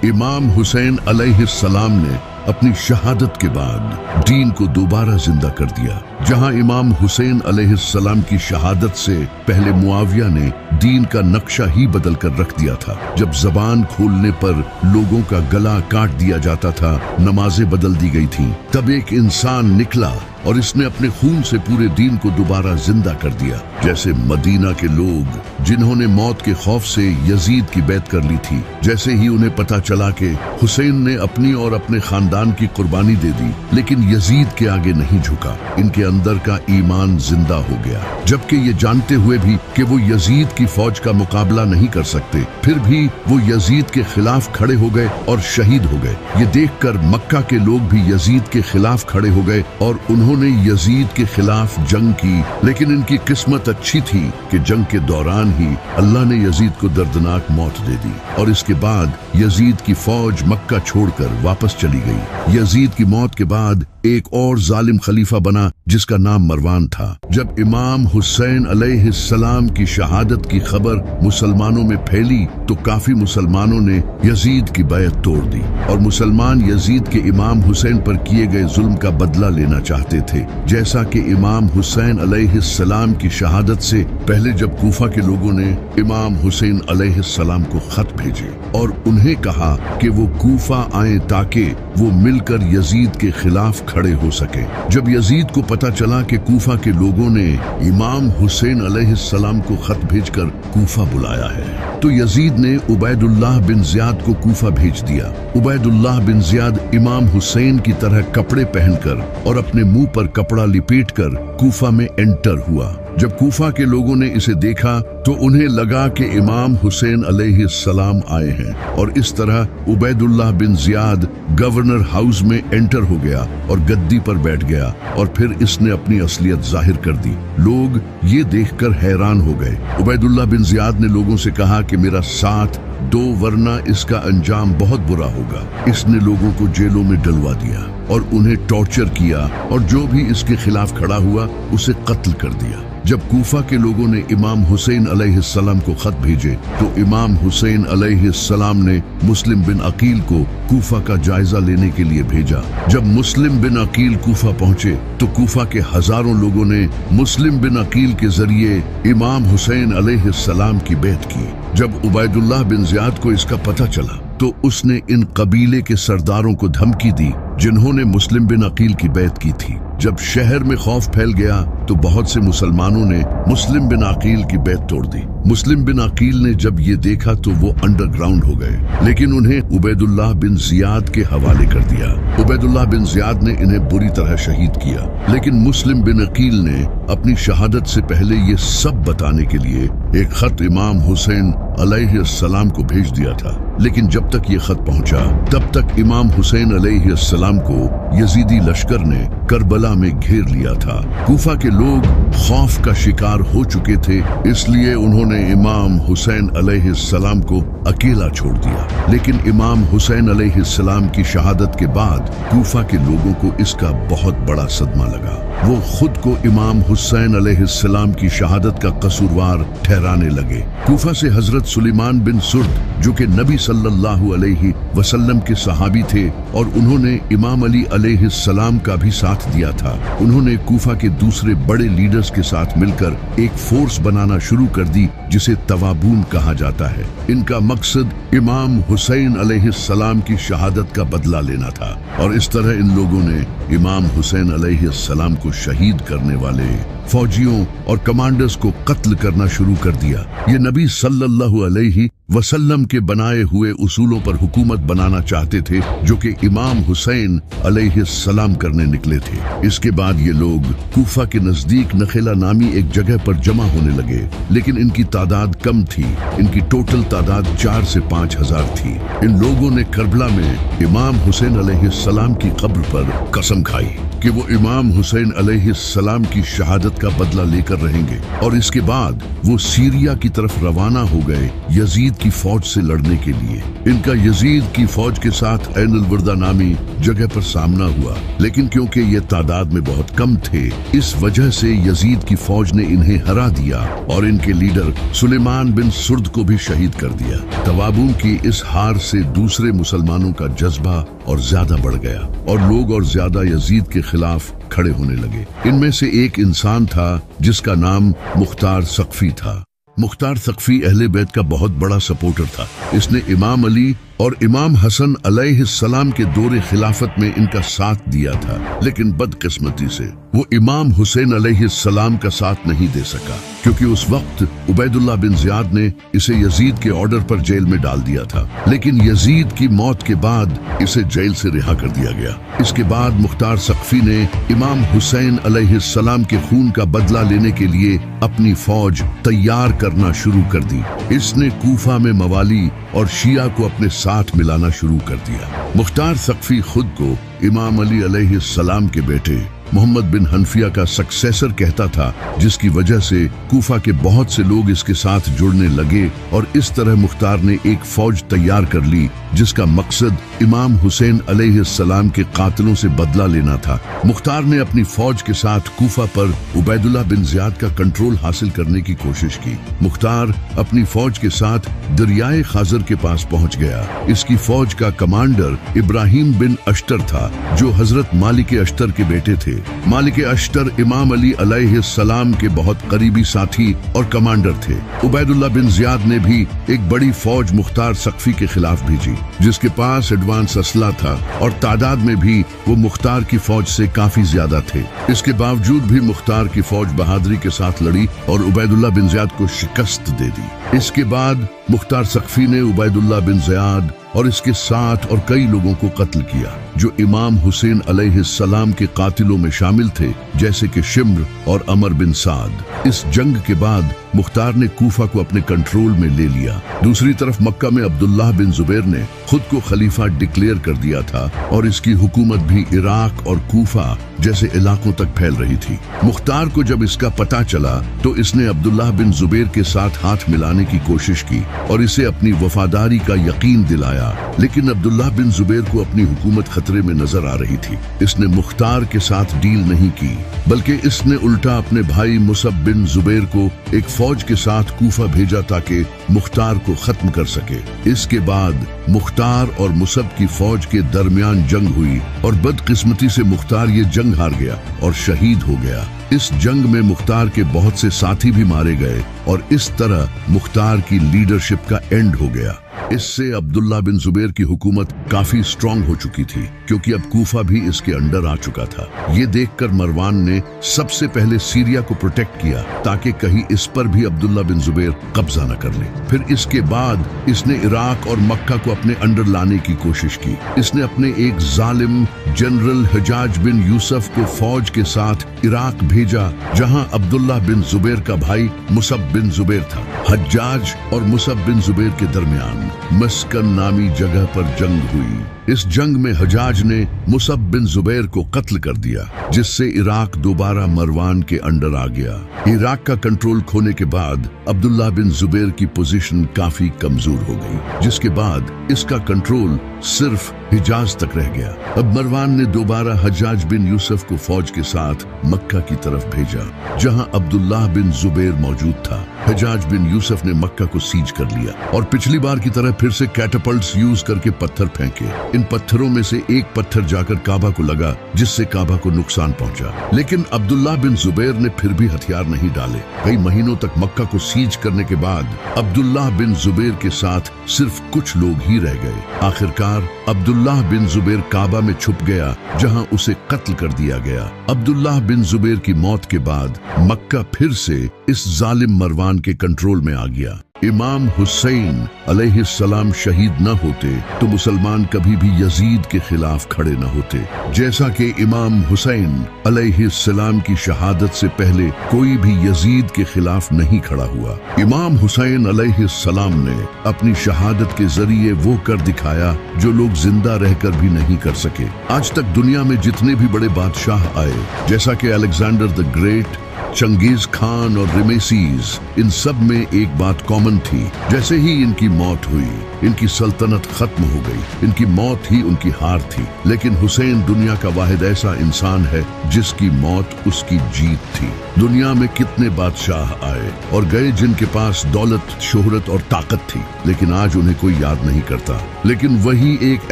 इमाम हुसैन अलैहिस्सलाम ने अपनी शहादत के बाद दीन को दोबारा जिंदा कर दिया। जहां इमाम हुसैन अलैहिस्सलाम की शहादत से पहले मुआविया ने दीन का नक्शा ही बदल कर रख दिया था। जब जबान खोलने पर लोगों का गला काट दिया जाता था, नमाजें बदल दी गई थीं, तब एक इंसान निकला और इसने अपने खून से पूरे दीन को दोबारा जिंदा कर दिया। जैसे मदीना के लोग जिन्होंने मौत के खौफ से यजीद की बैत कर ली थी, जैसे ही उन्हें पता चला कि हुसैन ने अपनी और अपने खानदान की कुर्बानी दे दी लेकिन यजीद के आगे नहीं झुका, इनके अंदर का ईमान जिंदा हो गया। जबकि ये जानते हुए भी कि वो यजीद की फौज का मुकाबला नहीं कर सकते, फिर भी वो यजीद के खिलाफ खड़े हो गए और शहीद हो गए। ये देखकर मक्का के लोग भी यजीद के खिलाफ खड़े हो गए और उन्होंने यजीद के खिलाफ जंग की। लेकिन इनकी किस्मत अच्छी थी कि जंग के दौरान ही अल्लाह ने यजीद को दर्दनाक मौत दे दी और इसके बाद यजीद की फौज मक्का छोड़कर वापस चली गई। यजीद की मौत के बाद एक और जालिम खलीफा बना जिसका नाम मरवान था। जब इमाम हुसैन अलैहिस्सलाम की शहादत की खबर मुसलमानों में फैली तो काफी मुसलमानों ने यजीद की बैत तोड़ दी और मुसलमान यजीद के इमाम हुसैन पर किए गए जुल्म का बदला लेना चाहते थे। जैसा कि इमाम हुसैन अलैहिस्सलाम की शहादत से पहले जब कूफा के लोगों ने इमाम हुसैन अलैहिस्सलाम को खत भेजे और उन्हें कहा कि वो कूफा आए ताकि वो मिलकर यजीद के खिलाफ खड़े हो सके। जब यजीद को पता चला कि कूफा के लोगों ने इमाम हुसैन अलैहिस्सलाम को खत भेजकर कूफा बुलाया है तो यजीद ने उबैदुल्लाह बिन ज़ियाद को कूफा भेज दिया। उबैदुल्लाह बिन ज़ियाद इमाम हुसैन की तरह कपड़े पहनकर और अपने मुंह पर कपड़ा लिपेटकर कूफा में एंटर हुआ। जब कूफा के लोगों ने इसे देखा तो उन्हें लगा कि इमाम हुसैन अलैहिस्सलाम आए हैं और इस तरह Ubaidullah bin Ziyad governor house में एंटर हो गया और गद्दी पर बैठ गया और फिर इसने अपनी असलियत जाहिर कर दी। लोग ये देखकर हैरान हो गए। उबैदुल्लाह बिन ज़ियाद ने लोगों से कहा कि मेरा साथ दो वरना इसका अंजाम बहुत बुरा होगा। इसने लोगों को जेलों में डलवा दिया और उन्हें टॉर्चर किया और जो भी इसके खिलाफ खड़ा हुआ उसे कत्ल कर दिया। जब कूफा के लोगों ने इमाम हुसैन अलैहिस्सलाम को खत भेजे तो इमाम हुसैन अलैहिस्सलाम ने मुस्लिम बिन अकील को कूफा का जायजा लेने के लिए भेजा। जब मुस्लिम बिन अकील कूफा पहुंचे तो कूफा के हजारों लोगों ने मुस्लिम बिन अकील के जरिए इमाम हुसैन अलैहिस्सलाम की बैत की। जब उबैदुल्लाह बिन ज़ियाद को इसका पता चला तो उसने इन कबीले के सरदारों को धमकी दी जिन्होंने मुस्लिम बिन अकील की बैत की थी। जब शहर में खौफ फैल गया तो बहुत से मुसलमानों ने मुस्लिम बिन अकील की बैत तोड़ दी। मुस्लिम बिन अकील ने जब ये देखा तो वो अंडरग्राउंड हो गए लेकिन उन्हें उबैदुल्लाह बिन ज़ियाद के हवाले कर दिया। उबैदुल्लाह बिन ज़ियाद ने इन्हें बुरी तरह शहीद किया लेकिन मुस्लिम बिन अकील ने अपनी शहादत से पहले ये सब बताने के लिए एक खत इमाम हुसैन अलैहिस्सलाम को भेज दिया था। लेकिन जब तक ये खत पहुंचा तब तक इमाम हुसैन अलैहिस्सलाम को यजीदी लश्कर ने करबला में घेर लिया था। कूफा के लोग खौफ का शिकार हो चुके थे, इसलिए उन्होंने इमाम हुसैन अलैहिस्सलाम को अकेला छोड़ दिया। लेकिन इमाम हुसैन अलैहिस्सलाम की शहादत के बाद कूफा के लोगों को इसका बहुत बड़ा सदमा लगा। वो खुद को इमाम हुसैन अलैहिस्सलाम की शहादत का कसूरवार ठहराने लगे। कूफा से हजरत सुलेमान बिन सुर्द जो कि नबी सल्लल्लाहु अलैहि वसल्लम के सहाबी थे और उन्होंने इमाम अली अलैहिस्सलाम का भी साथ दिया था, उन्होंने कूफा के दूसरे बड़े लीडर्स के साथ मिलकर एक फोर्स बनाना शुरू कर दी जिसे तवाबून कहा जाता है। इनका मकसद इमाम हुसैन अलैहिस्सलाम की शहादत का बदला लेना था और इस तरह इन लोगों ने इमाम हुसैन अलैहिस्सलाम को शहीद करने वाले फौजियों और कमांडर्स को कत्ल करना शुरू कर दिया। ये नबी सल्लल्लाहु अलैहि वसल्लम के बनाए हुए उसूलों पर हुकूमत बनाना चाहते थे जो कि इमाम हुसैन अलैहिस्सलाम करने निकले थे। इसके बाद ये लोग कूफा के नजदीक नखेला नामी एक जगह पर जमा होने लगे लेकिन इनकी तादाद कम थी। इनकी टोटल तादाद 4 से 5 हजार थी। इन लोगों ने करबला में इमाम हुसैन अलैहिस्सलाम की कब्र पर कसम खाई कि वो इमाम हुसैन अलैहिस्सलाम की शहादत का बदला लेकर रहेंगे और इसके बाद वो सीरिया की तरफ रवाना हो गए यजीद की फौज से लड़ने के लिए। इनका यजीद की फौज के साथ ऐन अल-वर्दा नामी जगह पर सामना हुआ, लेकिन क्योंकि ये तादाद में बहुत कम थे, इस वजह से यजीद की फौज ने इन्हें हरा दिया और इनके लीडर सुलेमान बिन सुर्द को भी शहीद कर दिया। तवाबून की इस हार से दूसरे मुसलमानों का जज्बा और ज्यादा बढ़ गया और लोग और ज्यादा यजीद के खिलाफ खड़े होने लगे। इनमें से एक इंसान था जिसका नाम मुख्तार सक़फ़ी था। मुख्तार सक़फ़ी अहले बैत का बहुत बड़ा सपोर्टर था। इसने इमाम अली और इमाम हसन अलैहिस्सलाम के दौरे खिलाफत में इनका साथ दिया था, लेकिन बदकिस्मती से वो इमाम हुसैन अलैहिस्सलाम का साथ नहीं दे सका, क्योंकि उस वक्त उबैदुल्लाह बिन ज़ियाद ने इसे यजीद के ऑर्डर पर जेल में डाल दिया था। लेकिन यजीद की मौत के बाद इसे जेल से रिहा कर दिया गया। इसके बाद मुख्तार सक़फ़ी ने इमाम हुसैन अलैहिस्सलाम के खून का बदला लेने के लिए अपनी फौज तैयार करना शुरू कर दी। इसने कूफा में मवाली और शिया को अपने साथ मिलाना शुरू कर दिया। मुख्तार सक़फ़ी खुद को इमाम अली अलैहिस्सलाम के बेटे मोहम्मद बिन हनफिया का सक्सेसर कहता था, जिसकी वजह से कूफा के बहुत से लोग इसके साथ जुड़ने लगे और इस तरह मुख्तार ने एक फौज तैयार कर ली जिसका मकसद इमाम हुसैन अलैहिस्सलाम के कातिलों से बदला लेना था। मुख्तार ने अपनी फौज के साथ कूफा पर उबैदुल्लाह बिन ज़ियाद का कंट्रोल हासिल करने की कोशिश की। मुख्तार अपनी फौज के साथ दरियाए खाजर के पास पहुंच गया। इसकी फौज का कमांडर इब्राहिम बिन अश्तर था, जो हजरत मालिक अश्तर के बेटे थे। मालिक अश्तर इमाम अली अलैहिस्सलाम के बहुत करीबी साथी और कमांडर थे। उबैदुल्लाह बिन ज़ियाद ने भी एक बड़ी फौज मुख्तार सक़फ़ी के खिलाफ भेजी, जिसके पास एडवांस असला था और तादाद में भी वो मुख्तार की फौज से काफी ज्यादा थे। इसके बावजूद भी मुख्तार की फौज बहादुरी के साथ लड़ी और उबैदुल्लाह बिन ज़ियाद को शिकस्त दे दी। इसके बाद मुख्तार सक़फ़ी ने उबैदुल्लाह बिन ज़ियाद और इसके साथ और कई लोगों को कत्ल किया जो इमाम हुसैन अलैहिस्सलाम के कातिलों में शामिल थे, जैसे कि शिम्र और अमर बिन साद। इस जंग के बाद मुख्तार ने कूफा को अपने कंट्रोल में ले लिया। दूसरी तरफ मक्का में अब्दुल्लाह बिन ज़ुबैर ने खुद को खलीफा डिक्लेयर कर दिया था और इसकी हुकूमत भी इराक और कूफा जैसे इलाकों तक फैल रही थी। मुख्तार को जब इसका पता चला तो इसने अब्दुल्लाह बिन ज़ुबैर के साथ हाथ मिलाने की कोशिश की और इसे अपनी वफादारी का यकीन दिलाया, लेकिन अब्दुल्लाह बिन ज़ुबैर को अपनी हुकूमत खतरे में नजर आ रही थी। इसने मुख्तार के साथ डील नहीं की, बल्कि इसने उल्टा अपने भाई मुसब बिन ज़ुबैर को एक फौज के साथ कूफा भेजा ताकि मुख्तार को खत्म कर सके। इसके बाद मुख्तार और मुसब की फौज के दरमियान जंग हुई और बदकिस्मती से मुख्तार ये जंग हार गया और शहीद हो गया। इस जंग में मुख्तार के बहुत से साथी भी मारे गए और इस तरह मुख्तार की लीडरशिप का एंड हो गया। इससे अब्दुल्लाह बिन ज़ुबैर की हुकूमत काफी स्ट्रांग हो चुकी थी, क्योंकि अब कूफा भी इसके अंडर आ चुका था। ये देखकर मरवान ने सबसे पहले सीरिया को प्रोटेक्ट किया ताकि कहीं इस पर भी अब्दुल्लाह बिन ज़ुबैर कब्जा न कर ले। फिर इसके बाद इसने इराक और मक्का को अपने अंडर लाने की कोशिश की। इसने अपने एक जालिम जनरल हजाज बिन यूसुफ को फौज के साथ इराक भेजा, जहां अब्दुल्लाह बिन ज़ुबैर का भाई मुसब बिन ज़ुबैर था। हज्जाज और मुसब बिन ज़ुबैर के दरमियान मस्कन नामी जगह पर जंग हुई। इस जंग में हजाज ने मुसब बिन ज़ुबैर को कत्ल कर दिया, जिससे इराक दोबारा मरवान के अंडर आ गया। इराक का कंट्रोल खोने के बाद अब्दुल्लाह बिन ज़ुबैर की पोजीशन काफी कमजोर हो गई, जिसके बाद इसका कंट्रोल सिर्फ हिजाज तक रह गया। अब मरवान ने दोबारा हज्जाज बिन यूसुफ को फौज के साथ मक्का की तरफ भेजा, जहां अब्दुल्लाह बिन ज़ुबैर मौजूद था। हज्जाज बिन यूसुफ ने मक्का को सीज कर लिया और पिछली बार की तरह फिर से कैटापल्ट्स यूज करके पत्थर फेंके। इन पत्थरों में से एक पत्थर जाकर काबा को लगा, जिससे काबा को नुकसान पहुंचा। लेकिन अब्दुल्लाह बिन ज़ुबैर ने फिर भी हथियार नहीं डाले। कई महीनों तक मक्का को सीज करने के बाद अब्दुल्लाह बिन ज़ुबैर के साथ सिर्फ कुछ लोग ही रह गए। आखिरकार अब्दुल्लाह बिन ज़ुबैर काबा में छुप गया, जहां उसे कत्ल कर दिया गया। अब्दुल्लाह बिन ज़ुबैर की मौत के बाद मक्का फिर से इस जालिम मरवान के कंट्रोल में आ गया। इमाम हुसैन अलैहिस्सलाम शहीद न होते तो मुसलमान कभी भी यजीद के खिलाफ खड़े न होते। जैसा कि इमाम हुसैन अलैहिस्सलाम की शहादत से पहले कोई भी यजीद के खिलाफ नहीं खड़ा हुआ। इमाम हुसैन अलैहिस्सलाम ने अपनी शहादत के जरिए वो कर दिखाया जो लोग जिंदा रहकर भी नहीं कर सके। आज तक दुनिया में जितने भी बड़े बादशाह आए, जैसा कि Alexander the Great, Genghis Khan और रिमेसीज, इन सब में एक बात कॉमन थी। जैसे ही इनकी मौत हुई, इनकी सल्तनत खत्म हो गई। इनकी मौत ही उनकी हार थी। लेकिन हुसैन दुनिया का वाहिद ऐसा इंसान है जिसकी मौत उसकी जीत थी। दुनिया में कितने बादशाह आए और गए जिनके पास दौलत, शोहरत और ताकत थी, लेकिन आज उन्हें कोई याद नहीं करता। लेकिन वही एक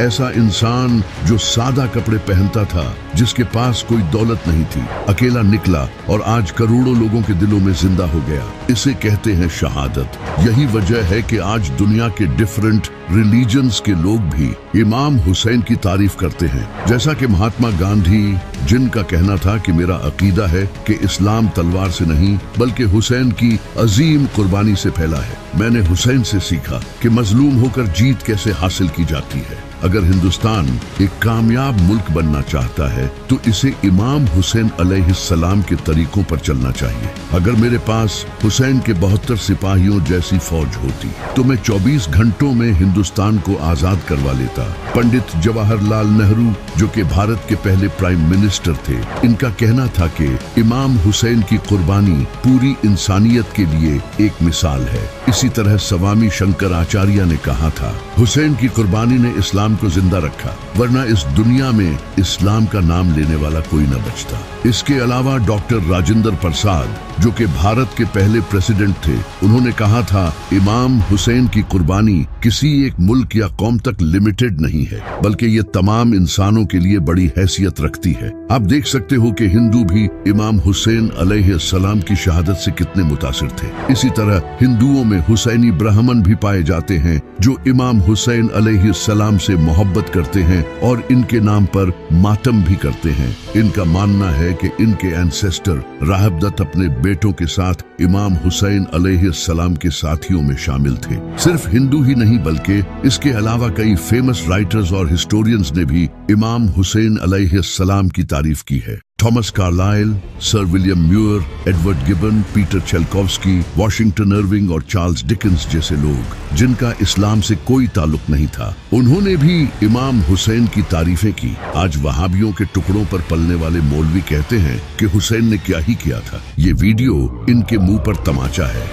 ऐसा इंसान जो सादा कपड़े पहनता था, जिसके पास कोई दौलत नहीं थी, अकेला निकला और आज करोड़ों लोगों के दिलों में जिंदा हो गया। इसे कहते हैं शहादत। यही वजह है कि आज दुनिया के डिफरेंट रिलीजन्स के लोग भी इमाम हुसैन की तारीफ करते हैं। जैसा कि महात्मा गांधी, जिनका कहना था कि मेरा अकीदा है कि इस्लाम तलवार से नहीं बल्कि हुसैन की अजीम कुर्बानी से फैला है। मैंने हुसैन से सीखा कि मजलूम होकर जीत कैसे हासिल की जाती है। अगर हिंदुस्तान एक कामयाब मुल्क बनना चाहता है तो इसे इमाम हुसैन अलैहिस्सलाम के तरीकों पर चलना चाहिए। अगर मेरे पास हुसैन के 72 सिपाहियों जैसी फौज होती तो मैं 24 घंटों में हिंदुस्तान को आजाद करवा लेता। पंडित जवाहरलाल नेहरू, जो कि भारत के पहले प्राइम मिनिस्टर थे, इनका कहना था कि इमाम हुसैन की कुर्बानी पूरी इंसानियत के लिए एक मिसाल है। इसी तरह स्वामी शंकराचार्य ने कहा था, हुसैन की कुर्बानी ने इस्लाम को जिंदा रखा, वरना इस दुनिया में इस्लाम का नाम लेने वाला कोई न बचता। इसके अलावा डॉक्टर राजेंद्र प्रसाद, जो कि भारत के पहले प्रेसिडेंट थे, उन्होंने कहा था, इमाम हुसैन की कुर्बानी किसी एक मुल्क या कौम तक लिमिटेड नहीं है, बल्कि ये तमाम इंसानों के लिए बड़ी हैसियत रखती है। आप देख सकते हो कि हिंदू भी इमाम हुसैन अलैहिस्सलाम की शहादत से कितने मुतासिर थे। इसी तरह हिंदुओं में हुसैनी ब्राह्मण भी पाए जाते हैं जो इमाम हुसैन अलैहिस्सलाम से मोहब्बत करते हैं और इनके नाम पर मातम भी करते हैं। इनका मानना है कि इनके एंसेस्टर राहब दत्त अपने बेटों के साथ इमाम हुसैन अलैहिस्सलाम के साथियों में शामिल थे। सिर्फ हिंदू ही नहीं बल्कि इसके अलावा कई फेमस राइटर्स और हिस्टोरियंस ने भी इमाम हुसैन अलैहिस्सलाम की तारीफ की है। Thomas Carlyle, sir William Muir, Edward Gibbon, Peter Chelkowski, Washington Irving और चार्ल्स डिकेंस जैसे लोग, जिनका इस्लाम से कोई ताल्लुक नहीं था, उन्होंने भी इमाम हुसैन की तारीफें की। आज वहाबियों के टुकड़ों पर पलने वाले मौलवी कहते हैं कि हुसैन ने क्या ही किया था। ये वीडियो इनके मुंह पर तमाचा है।